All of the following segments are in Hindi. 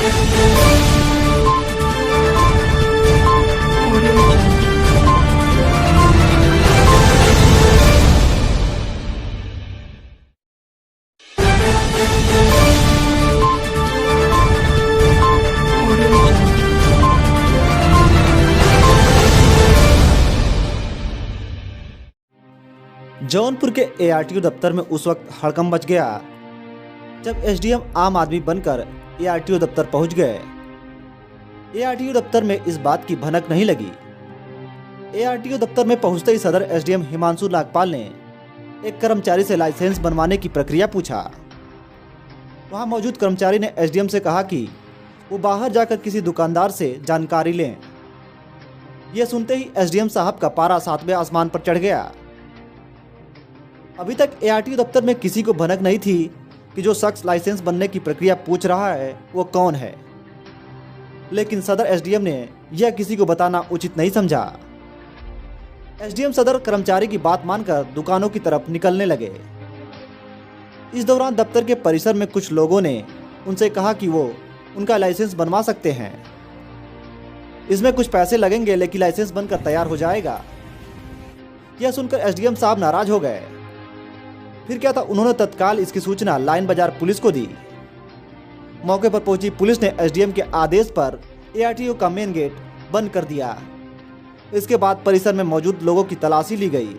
जौनपुर के एआरटीओ दफ्तर में उस वक्त हड़कंप मच गया जब एसडीएम आम आदमी बनकर एआरटीओ दफ्तर पहुंच गए। एआरटीओ दफ्तर में इस बात की भनक नहीं लगी। एआरटीओ दफ्तर में पहुंचते ही सदर एसडीएम हिमांशु नागपाल ने एक कर्मचारी से लाइसेंस बनवाने की प्रक्रिया पूछा। वहां मौजूद कर्मचारी ने एसडीएम से कहा कि वो बाहर जाकर किसी दुकानदार से जानकारी लें। यह सुनते ही एसडीएम साहब का पारा 7वें आसमान पर चढ़ गया। अभी तक एआरटीओ दफ्तर में किसी को भनक नहीं थी कि जो शख्स लाइसेंस बनने की प्रक्रिया पूछ रहा है वो कौन है, लेकिन सदर एसडीएम ने यह किसी को बताना उचित नहीं समझा। एसडीएम सदर कर्मचारी की बात मानकर दुकानों की तरफ निकलने लगे। इस दौरान दफ्तर के परिसर में कुछ लोगों ने उनसे कहा कि वो उनका लाइसेंस बनवा सकते हैं, इसमें कुछ पैसे लगेंगे लेकिन लाइसेंस बनकर तैयार हो जाएगा। यह सुनकर एसडीएम साहब नाराज हो गए। फिर क्या था, उन्होंने तत्काल इसकी सूचना लाइन बाजार पुलिस को दी। मौके पर पहुंची पुलिस ने एसडीएम के आदेश पर एआरटीओ का मेन गेट बंद कर दिया। इसके बाद परिसर में मौजूद लोगों की तलाशी ली गई।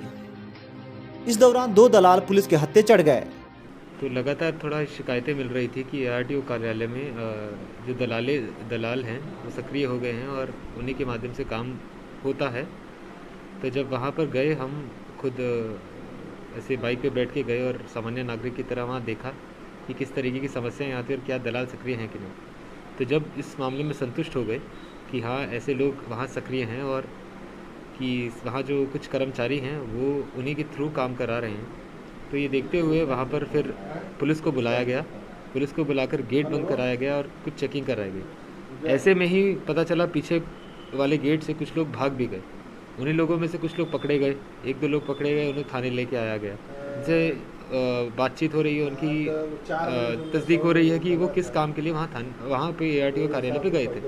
इस दौरान 2 दलाल पुलिस के हत्थे चढ़ गए। तो लगातार थोड़ा शिकायतें मिल रही थी कि एआरटीओ कार्यालय में जो दलाल हैं वो सक्रिय हो गए हैं और उन्हीं के माध्यम से काम होता है। तो जब वहाँ पर गए, हम खुद ऐसे बाइक पे बैठ के गए और सामान्य नागरिक की तरह वहाँ देखा कि किस तरीके की समस्याएं यहाँ थी और क्या दलाल सक्रिय हैं कि नहीं। तो जब इस मामले में संतुष्ट हो गए कि हाँ ऐसे लोग वहाँ सक्रिय हैं और कि वहाँ जो कुछ कर्मचारी हैं वो उन्हीं के थ्रू काम करा रहे हैं, तो ये देखते हुए वहाँ पर फिर पुलिस को बुलाया गया। पुलिस को बुलाकर गेट बंद कराया गया और कुछ चेकिंग कराई गई। ऐसे में ही पता चला पीछे वाले गेट से कुछ लोग भाग भी गए। उन्हीं लोगों में से कुछ लोग पकड़े गए, 1-2 लोग पकड़े गए, उन्हें थाने लेके आया गया। उनसे बातचीत हो रही है, उनकी तस्दीक हो रही है कि वो किस काम के लिए वहाँ पे एआरटीओ कार्यालय पे गए थे।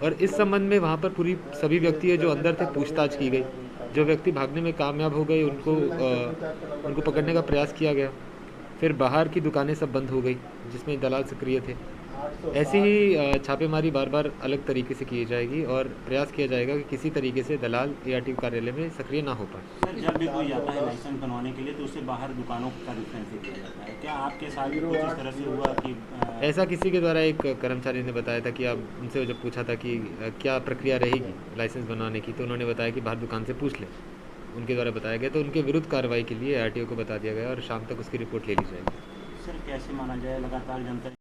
और इस संबंध में वहाँ पर सभी व्यक्ति है जो अंदर थे पूछताछ की गई। जो व्यक्ति भागने में कामयाब हो गए उनको पकड़ने का प्रयास किया गया। फिर बाहर की दुकानें सब बंद हो गई जिसमें दलाल सक्रिय थे। ऐसी ही छापेमारी बार बार अलग तरीके से की जाएगी और प्रयास किया जाएगा कि किसी तरीके से दलाल एआरटीओ कार्यालय में सक्रिय ना हो पाए। सर, जब भी कोई आता है लाइसेंस बनवाने के लिए तो उससे बाहर दुकानों का रेफरेंस किया जाता है। क्या आपके साथ भी कुछ इस तरह से हुआ कि ऐसा किसी के द्वारा एक कर्मचारी ने बताया था कि आप उनसे जब पूछा था कि क्या प्रक्रिया रहेगी लाइसेंस बनवाने की, तो उन्होंने बताया कि बाहर दुकान से पूछ लें। उनके द्वारा बताया गया, तो उनके विरुद्ध कार्रवाई के लिए एआरटीओ को बता दिया गया और शाम तक उसकी रिपोर्ट ले ली जाएगी। सर कैसे माना जाए, लगातार जनता